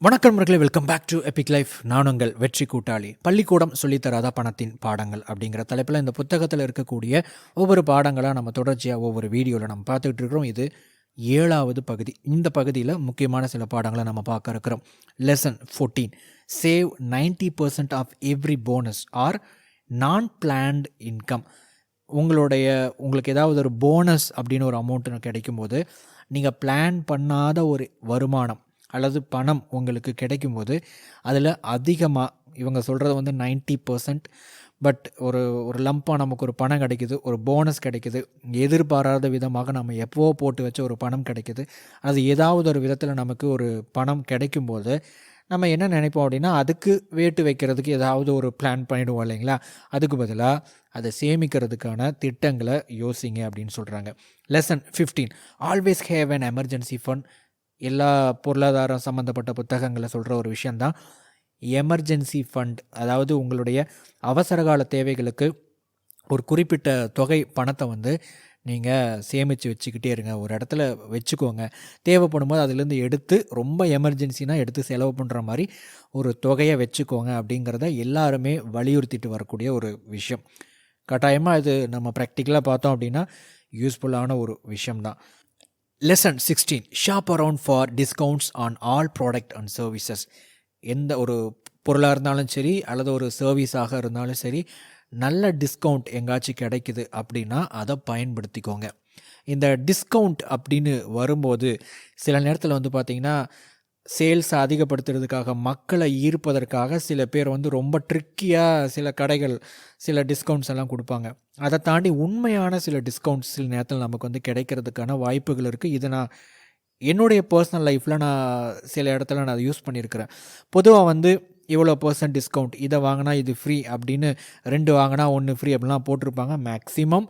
வணக்கம் மக்களே, welcome back to Epic Life. நான் உங்கள் வெற்றி கூட்டாளி. பள்ளிக்கூடம் சொல்லித்தராத பணத்தின் பாடங்கள் அப்படிங்கிற தலைப்பில் இந்த புத்தகத்தில் இருக்கக்கூடிய ஒவ்வொரு பாடங்களாக நம்ம தொடர்ச்சியாக ஒவ்வொரு வீடியோவில் நம்ம பார்த்துக்கிட்டு இருக்கிறோம். இது 7வது பகுதி. இந்த பகுதியில் முக்கியமான சில பாடங்களை நம்ம பார்க்க இருக்கிறோம். Lesson 14, save 90% of every bonus or non planned income. உங்களுக்கு ஏதாவது ஒரு போனஸ் அப்படின்னு ஒரு அமௌண்ட்டு கிடைக்கும்போது, நீங்கள் பிளான் பண்ணாத ஒரு வருமானம் அல்லது பணம் உங்களுக்கு கிடைக்கும்போது அதில் அதிகமாக இவங்க சொல்கிறது 90%, பட் ஒரு லம்பாக நமக்கு ஒரு பணம் கிடைக்குது, ஒரு போனஸ் கிடைக்குது, எதிர்பாராத விதமாக நம்ம எப்போ போட்டு வச்ச ஒரு பணம் கிடைக்குது. அது ஏதாவது ஒரு விதத்தில் நமக்கு ஒரு பணம் கிடைக்கும்போது நம்ம என்ன நினைப்போம் அப்படின்னா, அதுக்கு வேட்டு வைக்கிறதுக்கு ஏதாவது ஒரு பிளான் பண்ணிவிடுவோம் இல்லைங்களா. அதுக்கு பதிலாக அதை சேமிக்கிறதுக்கான திட்டங்களை யோசிங்க அப்படின்னு சொல்கிறாங்க. Lesson 15, always have an emergency fund. எல்லா பொருளாதாரம் சம்மந்தப்பட்ட புத்தகங்களை சொல்கிற ஒரு விஷயந்தான் எமர்ஜென்சி ஃபண்ட். அதாவது உங்களுடைய அவசரகால தேவைகளுக்கு ஒரு குறிப்பிட்ட தொகை பணத்தை நீங்கள் சேமித்து வச்சுக்கிட்டே இருங்க. ஒரு இடத்துல வச்சுக்கோங்க. தேவைப்படும் போது அதிலேருந்து எடுத்து, ரொம்ப எமர்ஜென்சினா எடுத்து செலவு பண்ணுற மாதிரி ஒரு தொகையை வச்சுக்கோங்க அப்படிங்கிறத எல்லாருமே வலியுறுத்திட்டு வரக்கூடிய ஒரு விஷயம். கட்டாயமாக இது நம்ம ப்ராக்டிக்கலாக பார்த்தோம் அப்படின்னா யூஸ்ஃபுல்லான ஒரு விஷயம்தான். Lesson 16, shop around for discounts on all product and services. எந்த ஒரு பொருளாக இருந்தாலும் சரி அல்லது ஒரு சர்வீஸாக இருந்தாலும் சரி, நல்ல டிஸ்கவுண்ட் எங்காச்சும் கிடைக்குது அப்படின்னா அதை பயன்படுத்திக்கோங்க. இந்த டிஸ்கவுண்ட் அப்படின்னு வரும்போது சில நேரத்தில் பார்த்திங்கன்னா, சேல்ஸை அதிகப்படுத்துறதுக்காக, மக்களை ஈர்ப்பதற்காக சில பேர் ரொம்ப ட்ரிக்கியாக சில கடைகள் சில டிஸ்கவுண்ட்ஸ் எல்லாம் கொடுப்பாங்க. அதை தாண்டி உண்மையான சில டிஸ்கவுண்ட்ஸ் சில நேரத்தில் நமக்கு கிடைக்கிறதுக்கான வாய்ப்புகள் இருக்குது. இது நான் என்னுடைய பர்சனல் லைஃப்பில் நான் சில இடத்துல நான் அதை யூஸ் பண்ணியிருக்கிறேன். பொதுவாக இவ்வளோ % டிஸ்கவுண்ட், இதை வாங்கினா இது ஃப்ரீ அப்படின்னு, 2 வாங்கினா 1 ஃப்ரீ அப்படிலாம் போட்டிருப்பாங்க. மேக்ஸிமம்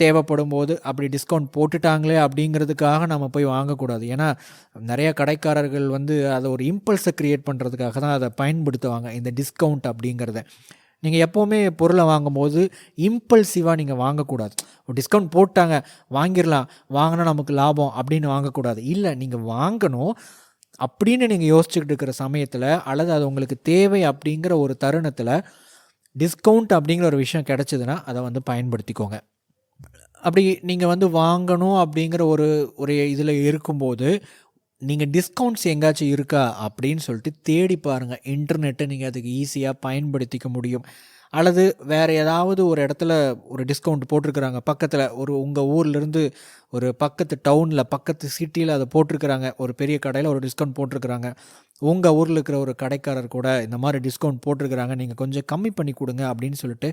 தேவைப்படும் போது அப்படி டிஸ்கவுண்ட் போட்டுட்டாங்களே அப்படிங்கிறதுக்காக நம்ம போய் வாங்கக்கூடாது. ஏன்னா நிறைய கடைக்காரர்கள் அதை ஒரு இம்பல்ஸை க்ரியேட் பண்ணுறதுக்காக தான் அதை பயன்படுத்துவாங்க, இந்த டிஸ்கவுண்ட் அப்படிங்கிறத. நீங்கள் எப்போவுமே பொருளை வாங்கும்போது இம்பல்சிவாக நீங்கள் வாங்கக்கூடாது. ஒரு டிஸ்கவுண்ட் போட்டாங்க வாங்கிடலாம், வாங்கினா நமக்கு லாபம் அப்படின்னு வாங்கக்கூடாது. இல்லை, நீங்கள் வாங்கணும் அப்படின்னு நீங்கள் யோசிச்சுக்கிட்டு இருக்கிற சமயத்தில், அல்லது அது உங்களுக்கு தேவை அப்படிங்கிற ஒரு தருணத்தில் டிஸ்கவுண்ட் அப்படிங்கிற ஒரு விஷயம் கிடச்சிதுன்னா அதை பயன்படுத்திக்கோங்க. அப்படி நீங்கள் வாங்கணும் அப்படிங்கிற ஒரு இதில் இருக்கும்போது, நீங்கள் டிஸ்கவுண்ட்ஸ் எங்கேயாச்சும் இருக்கா அப்படின்னு சொல்லிட்டு தேடி பாருங்கள். இன்டர்நெட்டை நீங்கள் அதுக்கு ஈஸியாக பயன்படுத்திக்க முடியும். அல்லது வேறு ஏதாவது ஒரு இடத்துல ஒரு டிஸ்கவுண்ட் போட்டிருக்கிறாங்க, பக்கத்தில் உங்கள் ஊர்லேருந்து ஒரு பக்கத்து டவுனில், பக்கத்து சிட்டியில் அதை போட்டிருக்கிறாங்க, ஒரு பெரிய கடையில் ஒரு டிஸ்கவுண்ட் போட்டிருக்கிறாங்க. உங்கள் ஊரில் இருக்கிற ஒரு கடைக்காரர் கூட இந்த மாதிரி டிஸ்கவுண்ட் போட்டிருக்கிறாங்க, நீங்கள் கொஞ்சம் கம்மி பண்ணி கொடுங்க அப்படின்னு சொல்லிட்டு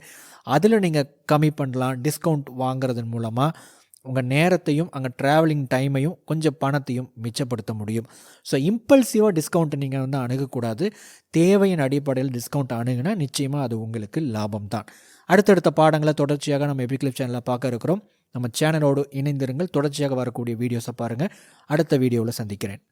அதில் நீங்கள் கம்மி பண்ணலாம். டிஸ்கவுண்ட் வாங்குறதன் மூலமாக உங்கள் நேரத்தையும், அங்கே ட்ராவலிங் டைமையும், கொஞ்சம் பணத்தையும் மிச்சப்படுத்த முடியும். ஸோ இம்பல்சிவாக டிஸ்கவுண்ட்டை நீங்கள் அணுகக்கூடாது. தேவையின் அடிப்படையில் டிஸ்கவுண்ட் அணுகுனா நிச்சயமாக அது உங்களுக்கு லாபம் தான். அடுத்தடுத்த பாடங்களை தொடர்ச்சியாக நம்ம எபிக் லைஃப் சேனலில் பார்க்க இருக்கிறோம். நம்ம சேனலோடு இணைந்திருங்கள். தொடர்ச்சியாக வரக்கூடிய வீடியோஸை பாருங்கள். அடுத்த வீடியோவில் சந்திக்கிறேன்.